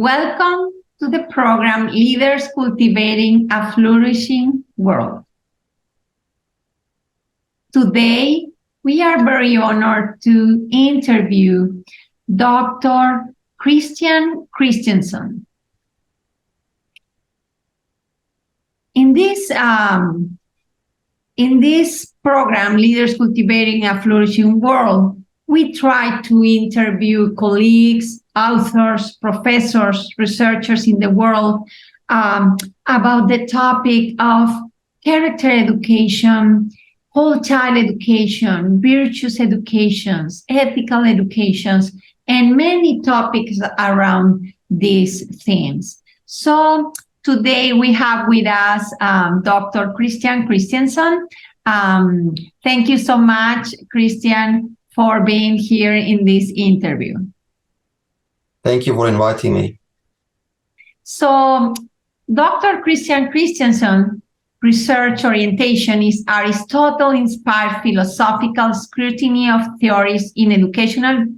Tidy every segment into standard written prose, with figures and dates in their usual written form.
Welcome to the program Leaders Cultivating a Flourishing World. Today, we are very honored to interview Dr. Kristjánsson. In this program, Leaders Cultivating a Flourishing World, we try to interview colleagues, authors, professors, researchers in the world about the topic of character education, whole child education, virtuous educations, ethical educations, and many topics around these themes. So today we have with us Dr. Kristjánsson. Thank you so much, Kristján, for being here in this interview. Thank you for inviting me. So, Dr. Kristjánsson research orientation is Aristotle-inspired philosophical scrutiny of theories in educational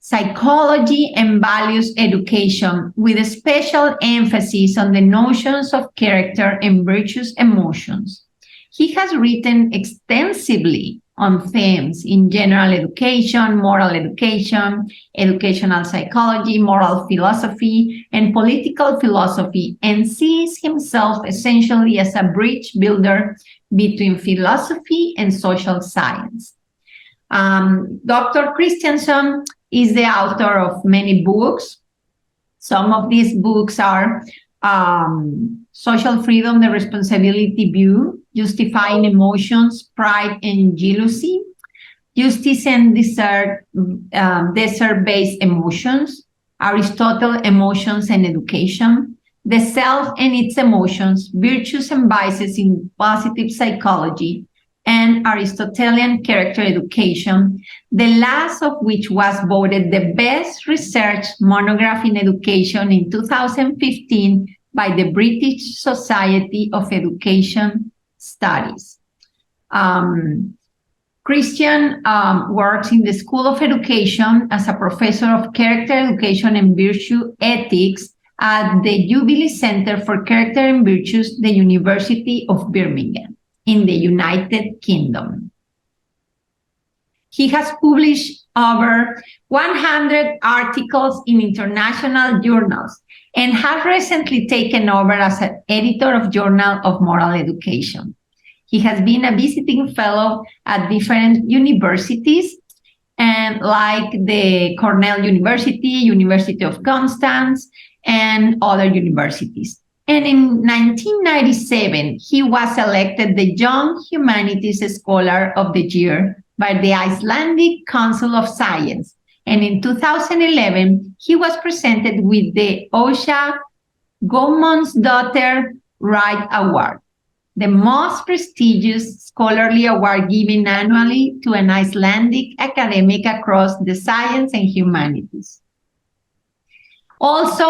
psychology and values education, with a special emphasis on the notions of character and virtuous emotions. He has written extensively on themes in general education, moral education, educational psychology, moral philosophy, and political philosophy, and sees himself essentially as a bridge builder between philosophy and social science. Dr. Kristjánsson is the author of many books. Some of these books are Social Freedom, the Responsibility View, Justifying Emotions, Pride and Jealousy, Justice and Desert-Based Emotions, Aristotle, Emotions and Education, The Self and Its Emotions, Virtues and Vices in Positive Psychology, and Aristotelian Character Education, the last of which was voted the best researched monograph in education in 2015 by the British Society of Education Studies. Kristján works in the School of Education as a professor of character education and virtue ethics at the Jubilee Centre for Character and Virtues, the University of Birmingham in the United Kingdom. He has published over 100 articles in international journals and has recently taken over as an editor of Journal of Moral Education. He has been a visiting fellow at different universities, and like the Cornell University, University of Constance, and other universities. And in 1997, he was elected the Young Humanities Scholar of the Year by the Icelandic Council of Science. And in 2011, he was presented with the Ósa Guðmundsdóttir Wright Award, the most prestigious scholarly award given annually to an Icelandic academic across the science and humanities. Also,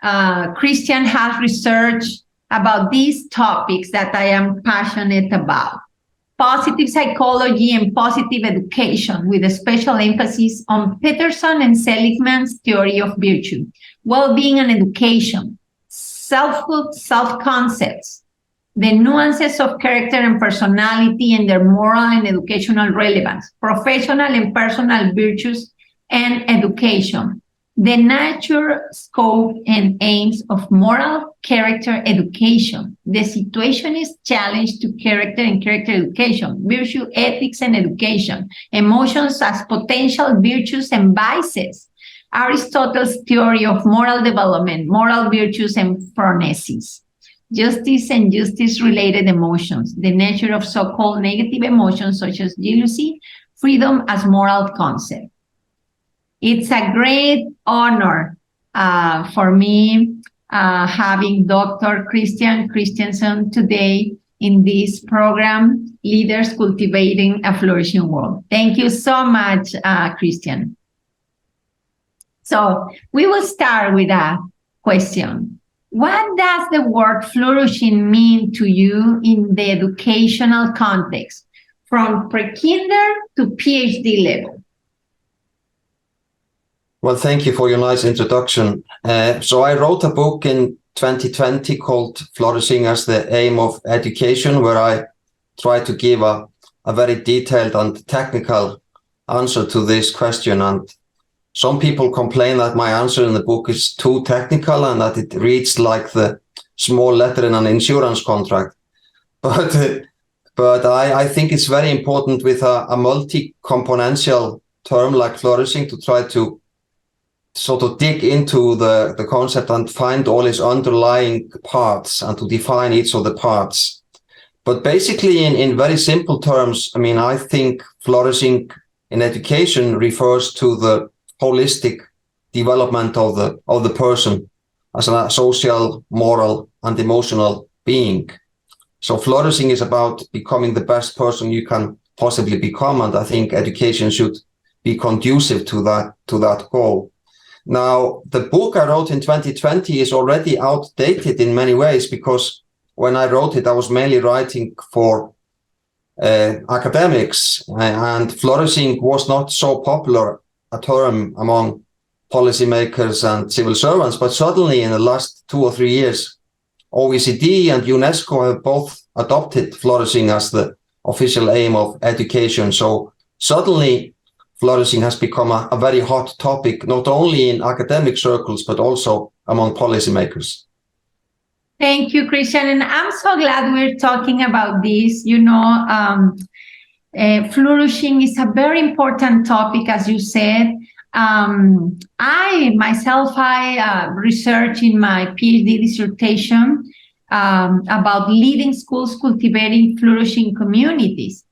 Kristján has researched about these topics that I am passionate about. Positive psychology and positive education, with a special emphasis on Peterson and Seligman's theory of virtue, well-being and education, selfhood, self-concepts, the nuances of character and personality and their moral and educational relevance, professional and personal virtues and education, the nature, scope, and aims of moral character education, the situationist challenge to character and character education, virtue, ethics, and education, emotions as potential virtues and vices, Aristotle's theory of moral development, moral virtues and phronesis, justice and justice-related emotions, the nature of so-called negative emotions such as jealousy, freedom as moral concept. It's a great honor for me having Dr. Kristjánsson today in this program, Leaders Cultivating a Flourishing World. Thank you so much, Kristján. So we will start with a question. What does the word flourishing mean to you in the educational context, from pre-kinder to PhD level? Well, thank you for your nice introduction. So I wrote a book in 2020 called Flourishing as the Aim of Education, where I try to give a very detailed and technical answer to this question. And some people complain that my answer in the book is too technical and that it reads like the small letter in an insurance contract. But I think it's very important with a multi-componential term like flourishing to try to sort of dig into the concept and find all its underlying parts and to define each of the parts. But basically, in very simple terms, I mean, I think flourishing in education refers to the holistic development of the person as a social, moral, and emotional being. So flourishing is about becoming the best person you can possibly become, and I think education should be conducive to that goal. Now, the book I wrote in 2020 is already outdated in many ways, because when I wrote it, I was mainly writing for academics, and flourishing was not so popular a term among policymakers and civil servants. But suddenly, in the last 2 or 3 years, OECD and UNESCO have both adopted flourishing as the official aim of education. So suddenly, flourishing has become a very hot topic, not only in academic circles, but also among policymakers. Thank you, Kristján. And I'm so glad we're talking about this. Flourishing is a very important topic, as you said. I researched in my PhD dissertation about leading schools cultivating flourishing communities,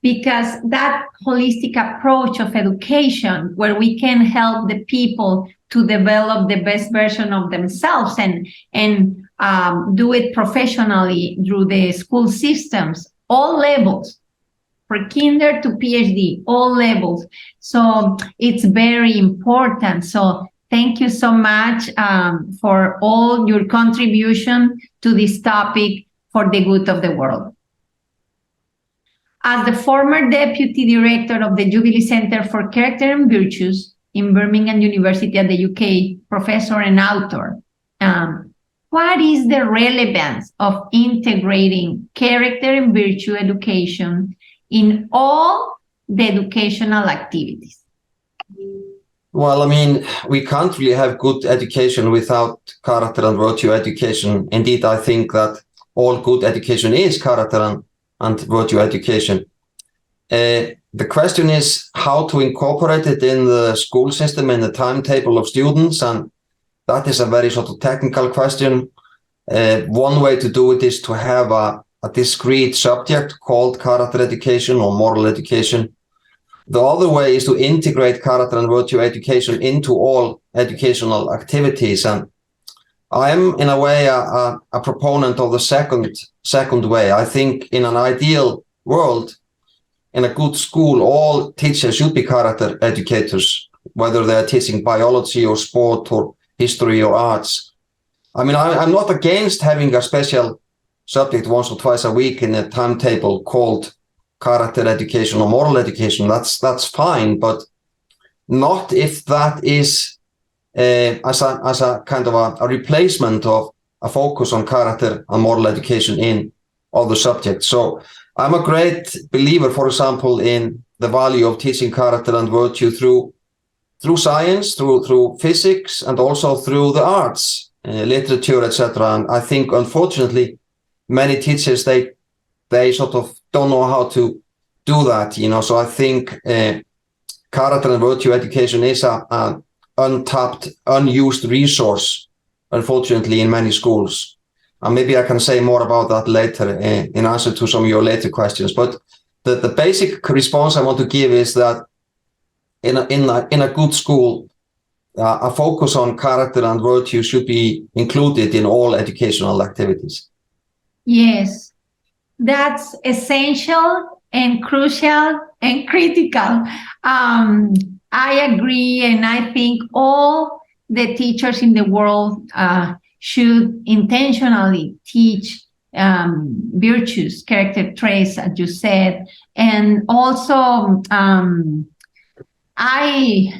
because that holistic approach of education, where we can help the people to develop the best version of themselves and do it professionally through the school systems, all levels, for kinder to PhD, all levels. So it's very important. So thank you so much for all your contribution to this topic for the good of the world. As the former deputy director of the Jubilee Centre for Character and Virtues in Birmingham University at the UK, professor and author, what is the relevance of integrating character and virtue education in all the educational activities? Well, I mean, we can't really have good education without character and virtue education. Indeed, I think that all good education is character and virtue education. The question is how to incorporate it in the school system, in the timetable of students, and that is a very sort of technical question. One way to do it is to have a discrete subject called character education or moral education. The other way is to integrate character and virtue education into all educational activities. And I am, in a way, a proponent of the second way. I think in an ideal world, in a good school, all teachers should be character educators, whether they're teaching biology or sport or history or arts. I mean, I'm not against having a special subject once or twice a week in a timetable called character education or moral education. That's fine, but not if that is as a kind of a replacement of a focus on character and moral education in other subjects. So I'm a great believer, for example, in the value of teaching character and virtue through science, through physics, and also through the arts, literature, etc. And I think, unfortunately, many teachers, they sort of don't know how to do that, So I think character and virtue education is an untapped, unused resource, unfortunately, in many schools. And maybe I can say more about that later in answer to some of your later questions. But the basic response I want to give is that in a good school, a focus on character and virtue should be included in all educational activities. Yes, that's essential and crucial and critical. I agree, and I think all the teachers in the world should intentionally teach virtues, character traits, as you said. And also, I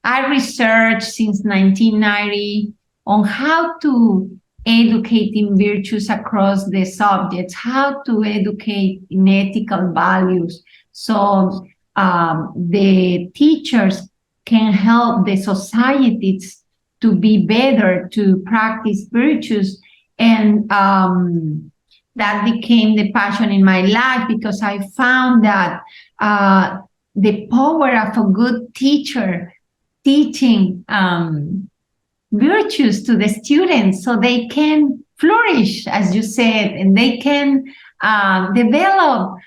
I researched since 1990 on how to educate in virtues across the subjects, how to educate in ethical values. So the teachers can help the societies to be better, to practice virtues. And that became the passion in my life, because I found that the power of a good teacher teaching virtues to the students so they can flourish, as you said, and they can develop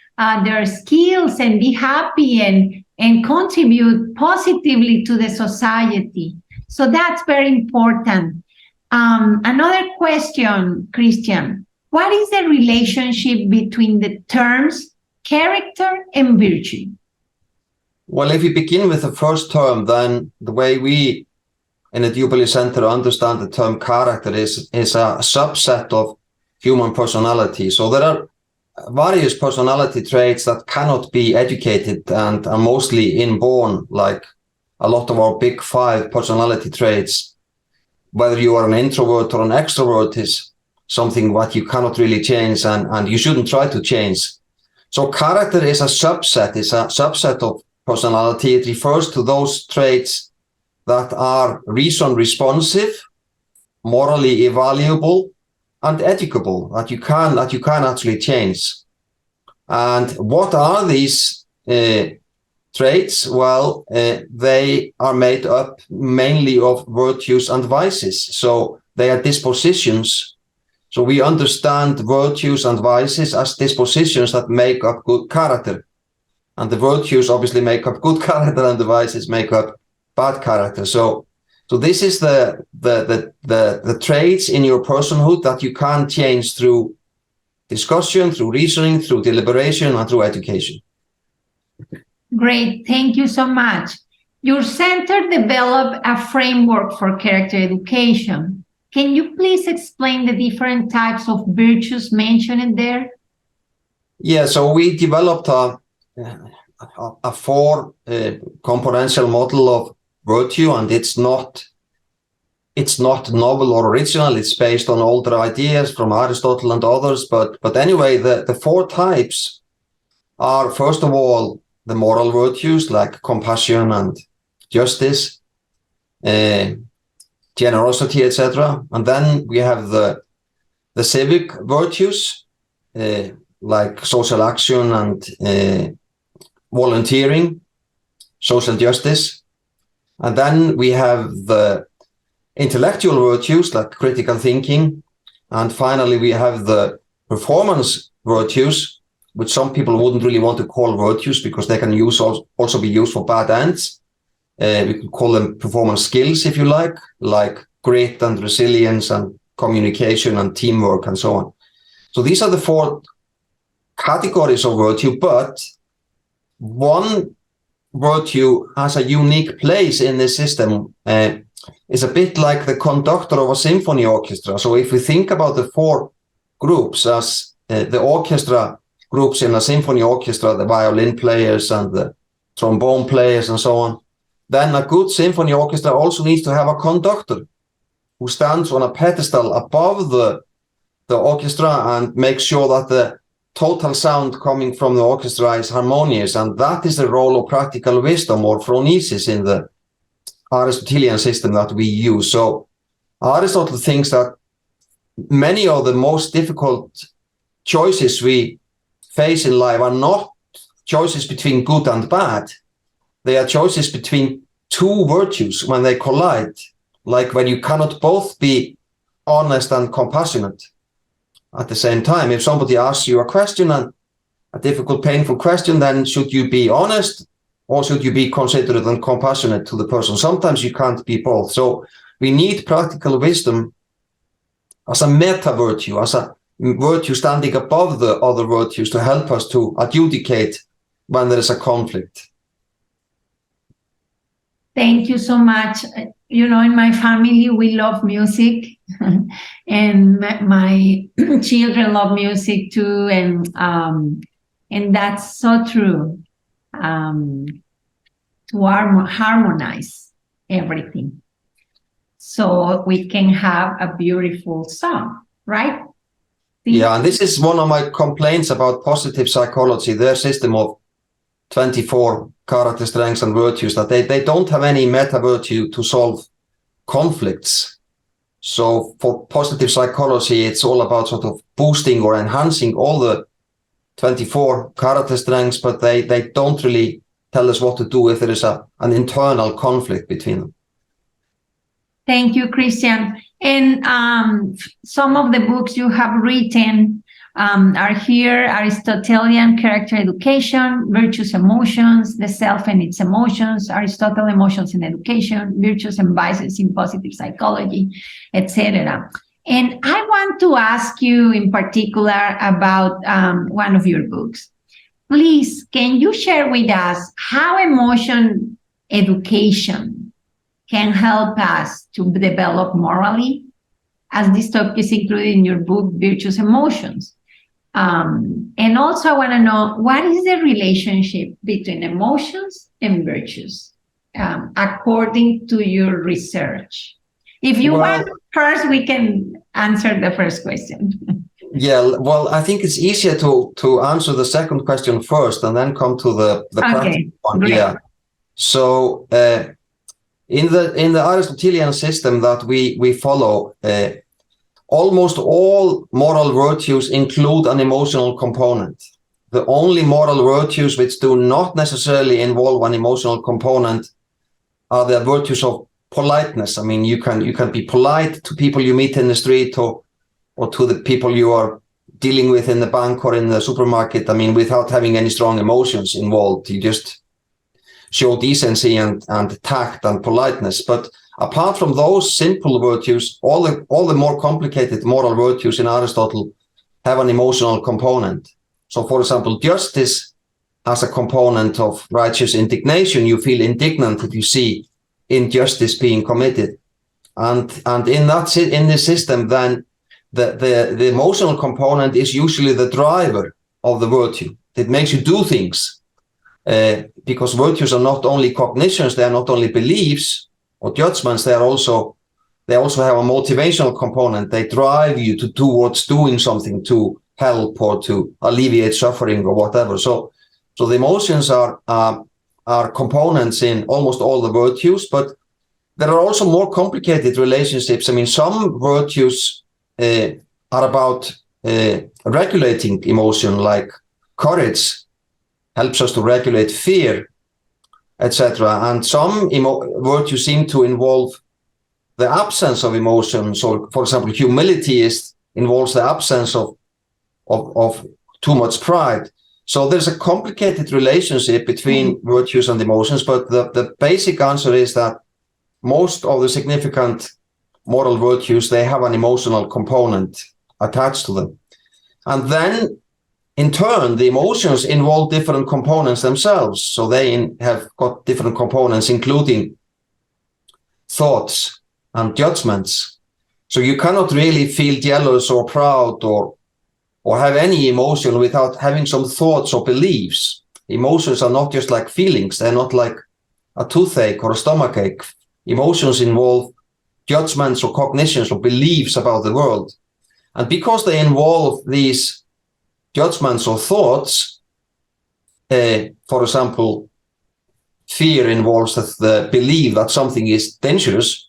their skills and be happy and contribute positively to the society. So that's very important. Another question, Kristján, what is the relationship between the terms character and virtue? Well, if we begin with the first term, then the way we in the Jubilee Centre understand the term character is a subset of human personality. So there are various personality traits that cannot be educated and are mostly inborn, like a lot of our big 5 personality traits. Whether you are an introvert or an extrovert is something what you cannot really change, and you shouldn't try to change. So character is a subset of personality. It refers to those traits that are reason responsive, morally evaluable, and educable, that you can actually change. And what are these traits? Well, they are made up mainly of virtues and vices. So they are dispositions. So we understand virtues and vices as dispositions that make up good character. And the virtues obviously make up good character, and the vices make up bad character. So this is the traits in your personhood that you can change through discussion, through reasoning, through deliberation, and through education. Great, thank you so much. Your center developed a framework for character education. Can you please explain the different types of virtues mentioned there? Yeah, so we developed a 4 componential model of virtue, and it's not novel or original. It's based on older ideas from Aristotle and others. But anyway, the 4 types are, first of all, the moral virtues like compassion and justice, generosity, etc. And then we have the civic virtues like social action and volunteering, social justice. And then we have the intellectual virtues like critical thinking. And finally, we have the performance virtues, which some people wouldn't really want to call virtues because they can also be used for bad ends. We could call them performance skills, if you like grit and resilience and communication and teamwork and so on. So these are the 4 categories of virtue, but one virtue has a unique place in this system. It's a bit like the conductor of a symphony orchestra. So if we think about the 4 groups as the orchestra groups in a symphony orchestra, the violin players and the trombone players and so on, then a good symphony orchestra also needs to have a conductor who stands on a pedestal above the orchestra and makes sure that the total sound coming from the orchestra is harmonious. And that is the role of practical wisdom or phronesis in the Aristotelian system that we use. So Aristotle thinks that many of the most difficult choices we face in life are not choices between good and bad. They are choices between 2 virtues when they collide, like when you cannot both be honest and compassionate at the same time. If somebody asks you a question, and a difficult, painful question, then should you be honest or should you be considerate and compassionate to the person? Sometimes you can't be both. So we need practical wisdom as a meta virtue, as a virtue standing above the other virtues to help us to adjudicate when there is a conflict. Thank you so much. You know, in my family, we love music and my children love music too. And that's so true, to harmonize. everything. So we can have a beautiful song, right? Yeah, and this is one of my complaints about positive psychology, their system of 24 character strengths and virtues, that they don't have any meta virtue to solve conflicts. So for positive psychology, it's all about sort of boosting or enhancing all the 24 character strengths, but they don't really tell us what to do if there is an internal conflict between them. Thank you, Kristján. And some of the books you have written are here: Aristotelian Character Education, Virtues, Emotions, The Self and Its Emotions, Aristotle, Emotions and Education, Virtues and Vices in Positive Psychology, etc. And I want to ask you in particular about one of your books. Please, can you share with us how emotion education can help us to develop morally, as this topic is included in your book, Virtues, Emotions? And also I want to know, what is the relationship between emotions and virtues, according to your research? If you want, first we can answer the first question. Yeah, well, I think it's easier to answer the second question first and then come to the practical one. Great. Yeah. So in the Aristotelian system that we follow, almost all moral virtues include an emotional component. The only moral virtues which do not necessarily involve an emotional component are the virtues of politeness. I mean, you can be polite to people you meet in the street or to the people you are dealing with in the bank or in the supermarket. I mean, without having any strong emotions involved, you just show decency and tact and politeness. But apart from those simple virtues, all the more complicated moral virtues in Aristotle have an emotional component. So, for example, justice has a component of righteous indignation. You feel indignant if you see injustice being committed, and in this system, then the emotional component is usually the driver of the virtue. It makes you do things, because virtues are not only cognitions, they are not only beliefs or judgments, they also have a motivational component. They drive you towards doing something to help or to alleviate suffering or whatever. So the emotions are components in almost all the virtues, but there are also more complicated relationships. I mean, some virtues are about regulating emotion, like courage helps us to regulate fear, etc. And some virtues seem to involve the absence of emotion. So, for example, humility involves the absence of too much pride. So there's a complicated relationship between virtues and emotions, but the basic answer is that most of the significant moral virtues, they have an emotional component attached to them. And then, in turn, the emotions involve different components themselves. So they have got different components, including thoughts and judgments. So you cannot really feel jealous or proud or have any emotion without having some thoughts or beliefs. Emotions are not just like feelings. They're not like a toothache or a stomachache. Emotions involve judgments or cognitions or beliefs about the world. And because they involve these judgments or thoughts, for example, fear involves the belief that something is dangerous,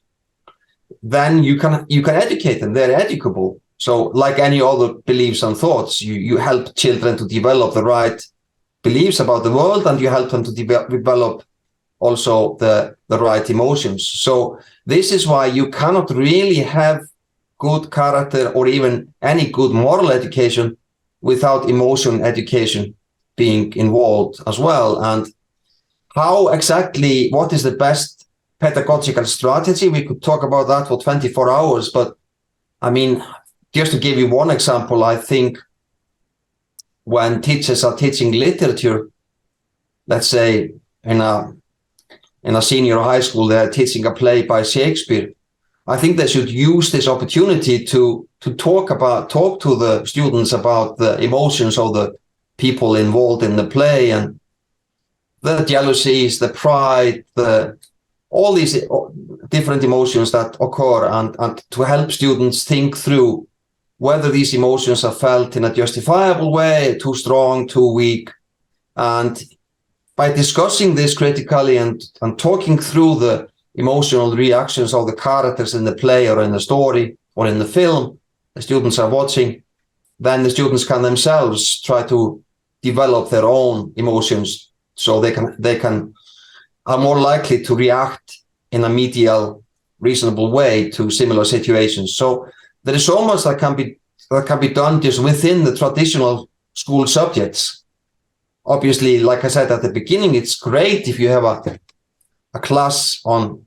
then you can educate them. They're educable. So like any other beliefs and thoughts, you help children to develop the right beliefs about the world, and you help them to develop also the right emotions. So this is why you cannot really have good character or even any good moral education without emotion education being involved as well. And how exactly, what is the best pedagogical strategy? We could talk about that for 24 hours, but I mean, just to give you one example, I think when teachers are teaching literature, let's say in a senior high school, they're teaching a play by Shakespeare, I think they should use this opportunity to talk to the students about the emotions of the people involved in the play, and the jealousies, the pride, all these different emotions that occur, and to help students think through whether these emotions are felt in a justifiable way, too strong, too weak. And by discussing this critically and talking through the emotional reactions of the characters in the play or in the story or in the film the students are watching, then the students can themselves try to develop their own emotions, so they are more likely to react in a medial, reasonable way to similar situations. So there is so much that can be done just within the traditional school subjects. Obviously, like I said at the beginning, it's great if you have a class on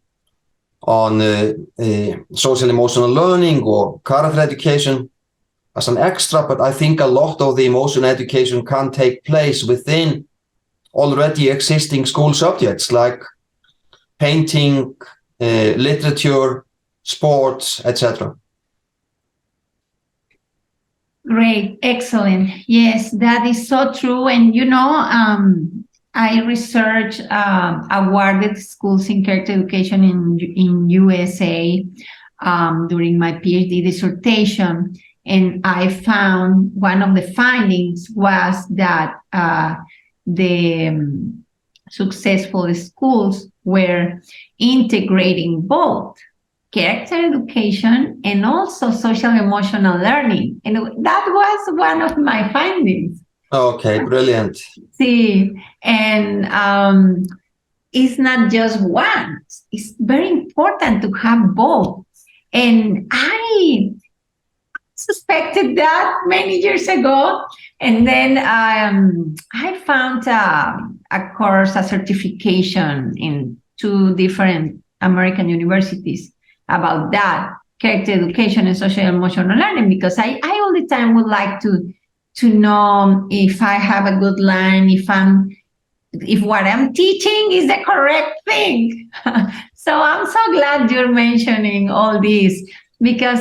social emotional learning or character education as an extra, but I think a lot of the emotion education can take place within already existing school subjects like painting, literature, sports, etc. Great, excellent. Yes, that is so true. And I researched awarded schools in character education in USA during my PhD dissertation, and I found one of the findings was that the successful schools were integrating both character education and also social emotional learning. And that was one of my findings. Okay, brilliant. See, and it's not just one. It's very important to have both. And I suspected that many years ago. And then I found a course, a certification in 2 different American universities about that, character education and social emotional learning, because I all the time would like to know if I have a good line, if what I'm teaching is the correct thing. So I'm so glad you're mentioning all this, because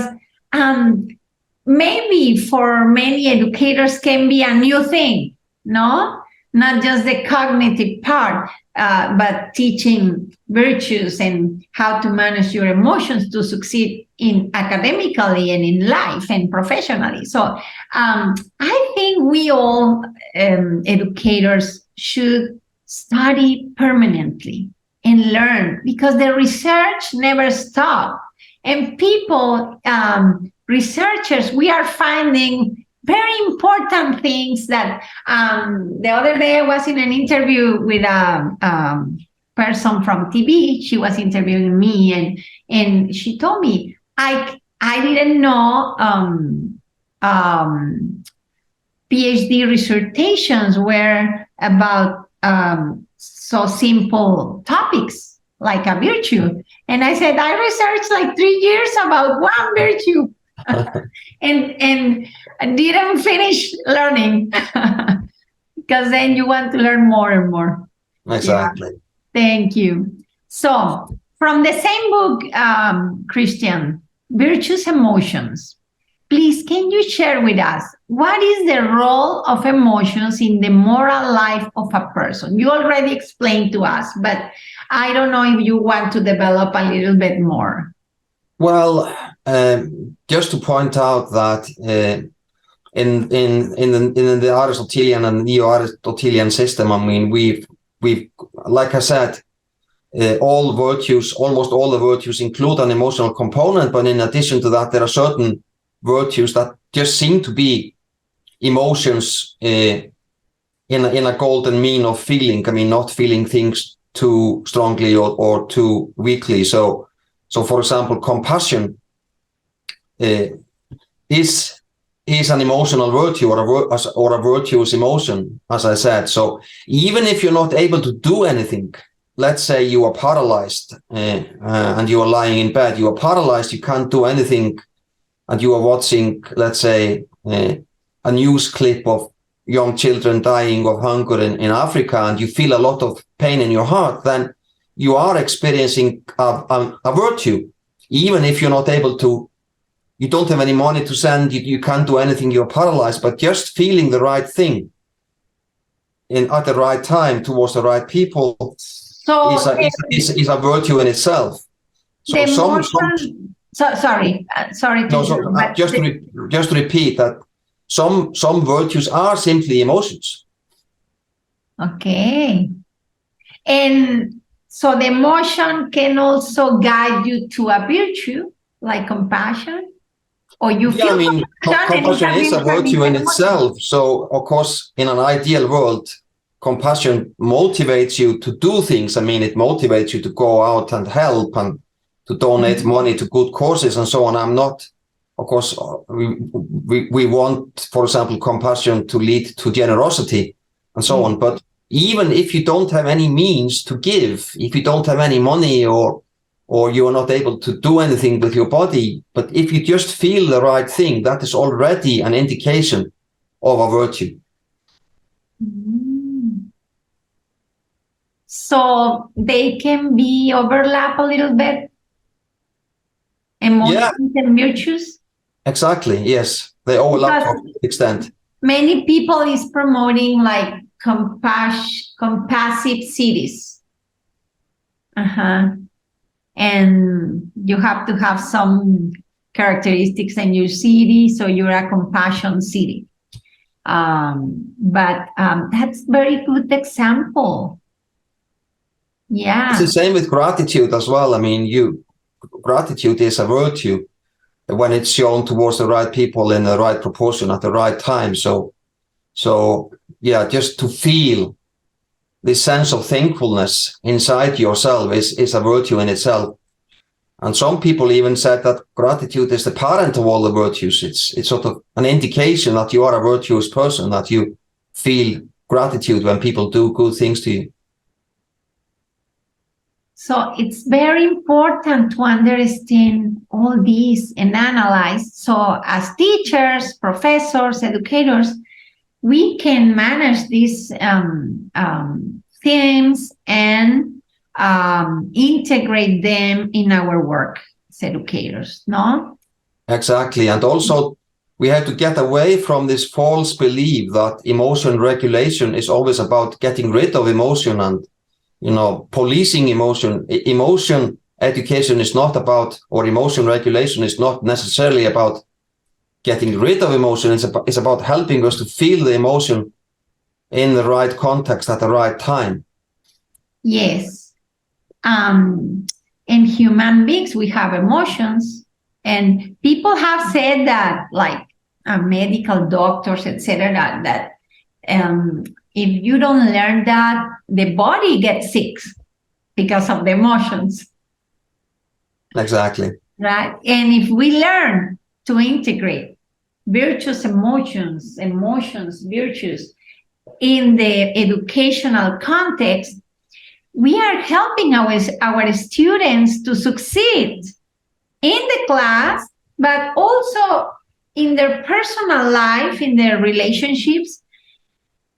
maybe for many educators can be a new thing, no? Not just the cognitive part, but teaching virtues and how to manage your emotions to succeed in academically and in life and professionally. So I think we all educators should study permanently and learn, because the research never stops. And people, researchers, we are finding very important things that the other day I was in an interview with a person from TV. She was interviewing me, and she told me, I didn't know PhD dissertations were about so simple topics like a virtue. And I said, I researched like 3 years about one virtue. and didn't finish learning, because then you want to learn more and more. Exactly. Yeah. Thank you. So from the same book, Kristján, Virtuous Emotions, please, can you share with us what is the role of emotions in the moral life of a person? You already explained to us, but I don't know if you want to develop a little bit more. Well, just to point out that in the Aristotelian and neo-Aristotelian system, I mean, we've like I said, all virtues, almost all the virtues include an emotional component, but in addition to that, there are certain virtues that just seem to be emotions in a golden mean of feeling. I mean, not feeling things too strongly or too weakly. So for example, compassion is an emotional virtue or a virtuous emotion, as I said. So even if you're not able to do anything, let's say you are paralyzed and you are lying in bed, you are paralyzed, you can't do anything, and you are watching, let's say, a news clip of young children dying of hunger in Africa, and you feel a lot of pain in your heart, then you are experiencing a virtue. Even if you're not able to, you don't have any money to send, you can't do anything, you're paralyzed, but just feeling the right thing at the right time towards the right people So is a virtue in itself. So sorry to no, so, just to repeat that some virtues are simply emotions. Okay. And so the emotion can also guide you to a virtue like compassion, or you feel compassion is a virtue in itself. So of course, in an ideal world, compassion motivates you to do things. I mean, it motivates you to go out and help and to donate money to good causes and so on. I'm not, of course, we want, for example, compassion to lead to generosity and so on. But even if you don't have any means to give, if you don't have any money or you are not able to do anything with your body, but if you just feel the right thing, that is already an indication of a virtue. So they can be overlap a little bit, emotions and virtues? Exactly, yes. They overlap to an extent. Many people is promoting like compassive cities. And you have to have some characteristics in your city, so you're a compassion city. But that's very good example. Yeah. It's the same with gratitude as well. I mean, gratitude is a virtue when it's shown towards the right people in the right proportion at the right time. So yeah, just to feel this sense of thankfulness inside yourself is a virtue in itself. And some people even said that gratitude is the parent of all the virtues. It's sort of an indication that you are a virtuous person, that you feel gratitude when people do good things to you. So it's very important to understand all these and analyze. So as teachers, professors, educators, we can manage these themes and integrate them in our work as educators, no? Exactly. And also we have to get away from this false belief that emotion regulation is always about getting rid of emotion and, policing emotion. Emotion education is not about, or emotion regulation is not necessarily about getting rid of emotion. It's about helping us to feel the emotion in the right context at the right time. Yes. In human beings, we have emotions, and people have said that, like medical doctors, etc., that if you don't learn that, the body gets sick because of the emotions. Exactly. Right. And if we learn to integrate virtuous emotions, virtues in the educational context, we are helping our students to succeed in the class, but also in their personal life, in their relationships,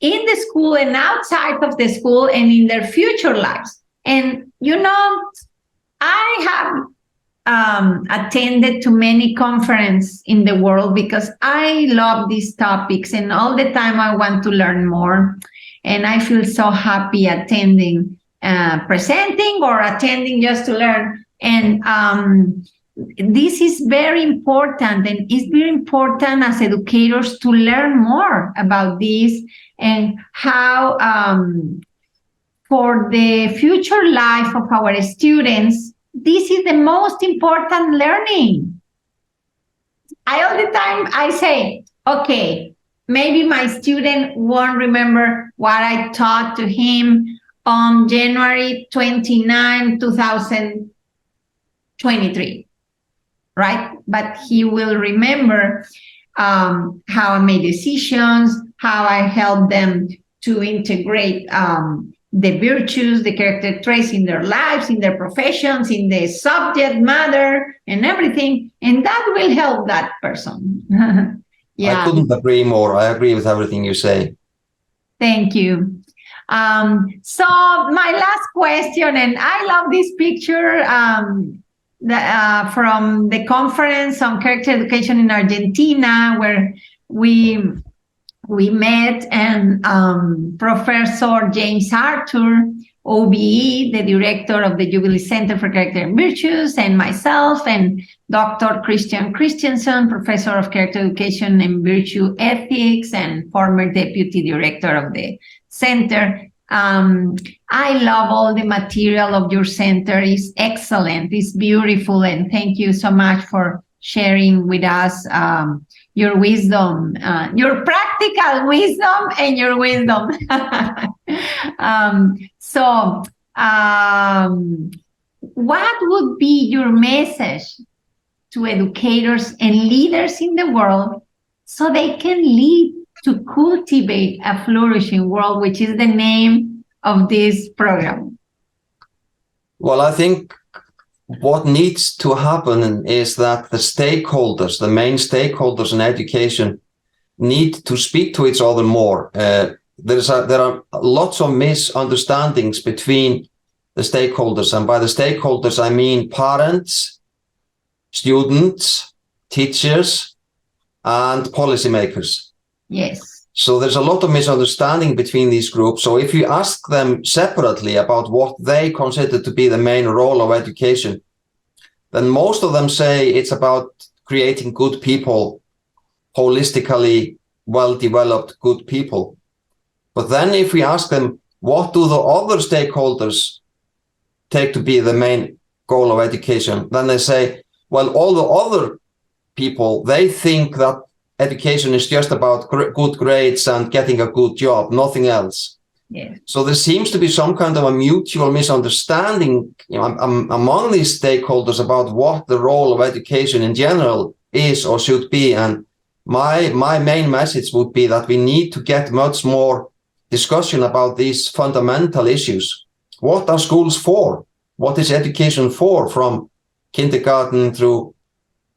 in the school and outside of the school, and in their future lives. And, I have attended to many conferences in the world because I love these topics, and all the time I want to learn more. And I feel so happy attending, presenting or attending just to learn. And this is very important, and it's very important as educators to learn more about this and how for the future life of our students, this is the most important learning. All the time I say, okay, maybe my student won't remember what I taught to him on January 29, 2023, right? But he will remember how I made decisions, how I helped them to integrate the virtues, the character traits in their lives, in their professions, in the subject matter and everything. And that will help that person. Yeah. I couldn't agree more. I agree with everything you say. Thank you. So my last question, and I love this picture from the conference on character education in Argentina, where we met, and Professor James Arthur OBE, the director of the Jubilee Centre for Character and Virtues, and myself, and Dr. Kristjánsson, professor of Character Education and Virtue Ethics, and former deputy director of the center. I love all the material of your center. It's excellent. It's beautiful. And thank you so much for sharing with us your wisdom, your practical wisdom and your wisdom. What would be your message to educators and leaders in the world so they can lead to cultivate a flourishing world, which is the name of this program? Well, I think what needs to happen is that the stakeholders, the main stakeholders in education, need to speak to each other more. There are lots of misunderstandings between the stakeholders, and by the stakeholders I mean parents, students, teachers, and policymakers. Yes. So there's a lot of misunderstanding between these groups. So if you ask them separately about what they consider to be the main role of education, then most of them say it's about creating good people, holistically well-developed good people. But then if we ask them, what do the other stakeholders take to be the main goal of education? Then they say, well, all the other people, they think that education is just about good grades and getting a good job, nothing else. Yeah. So there seems to be some kind of a mutual misunderstanding, among these stakeholders about what the role of education in general is or should be. And my main message would be that we need to get much more discussion about these fundamental issues. What are schools for? What is education for, from kindergarten through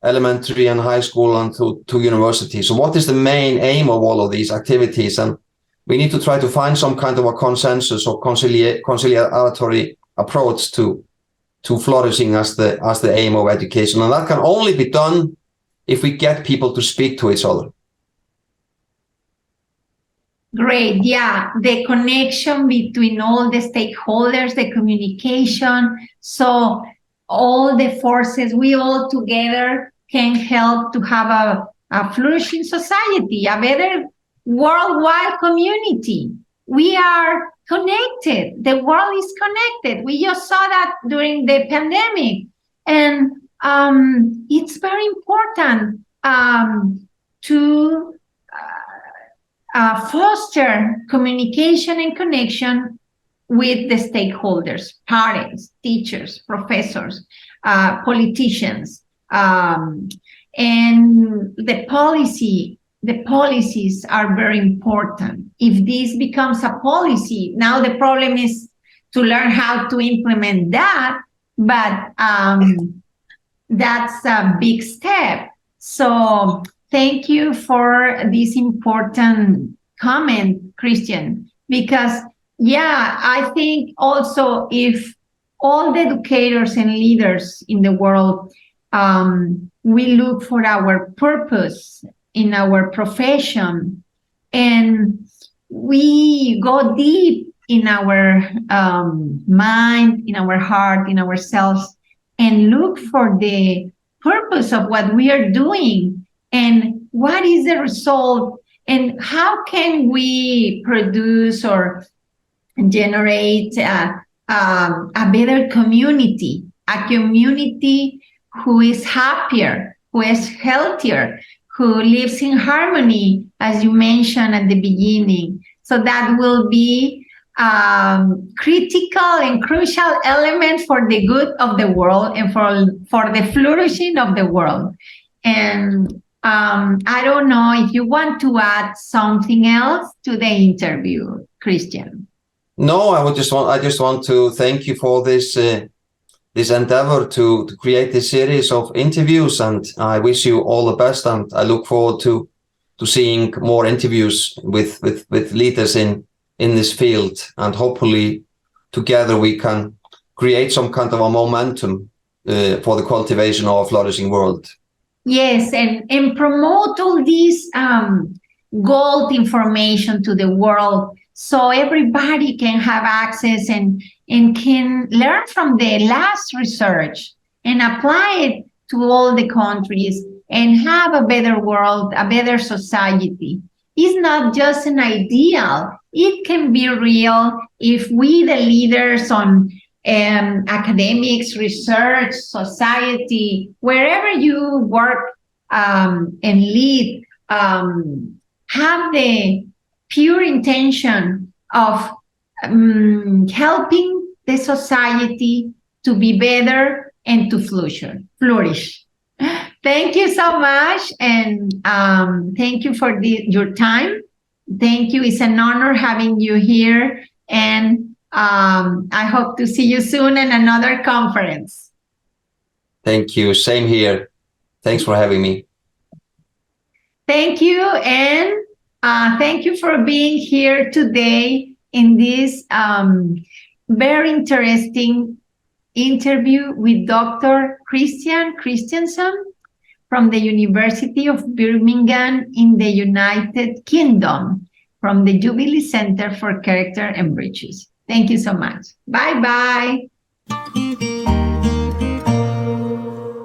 elementary and high school and to university? So what is the main aim of all of these activities? And we need to try to find some kind of a consensus or conciliatory approach to flourishing as the aim of education. And that can only be done if we get people to speak to each other. Great. Yeah. The connection between all the stakeholders, the communication. So all the forces, we all together can help to have a flourishing society, a better worldwide community. We are connected. The world is connected. We just saw that during the pandemic. And it's very important to foster communication and connection with the stakeholders, parents, teachers, professors, politicians, and the policies are very important. If this becomes a policy, now the problem is to learn how to implement that, but that's a big step. So thank you for this important comment, Kristján, because yeah, I think also if all the educators and leaders in the world, we look for our purpose in our profession, and we go deep in our mind, in our heart, in ourselves, and look for the purpose of what we are doing and what is the result and how can we produce or generate a better community, a community who is happier, who is healthier, who lives in harmony, as you mentioned at the beginning. So that will be critical and crucial element for the good of the world and for the flourishing of the world. And I don't know if you want to add something else to the interview, Kristján. No, I just want to thank you for this endeavor to create this series of interviews, and I wish you all the best, and I look forward to seeing more interviews with leaders in this field, and hopefully together we can create some kind of a momentum for the cultivation of a flourishing world. Yes, and promote all this gold information to the world so everybody can have access and can learn from the last research and apply it to all the countries and have a better world, a better society. It's not just an ideal. It can be real if we, the leaders on academics, research, society, wherever you work and lead, have the pure intention of helping the society to be better and to flourish. Thank you so much, and thank you for your time. Thank you. It's an honor having you here, and I hope to see you soon in another conference. Thank you. Same here. Thanks for having me. Thank you, and thank you for being here today in this very interesting interview with Dr. Kristjánsson from the University of Birmingham in the United Kingdom, from the Jubilee Centre for Character and Virtues. Thank you so much. Bye-bye.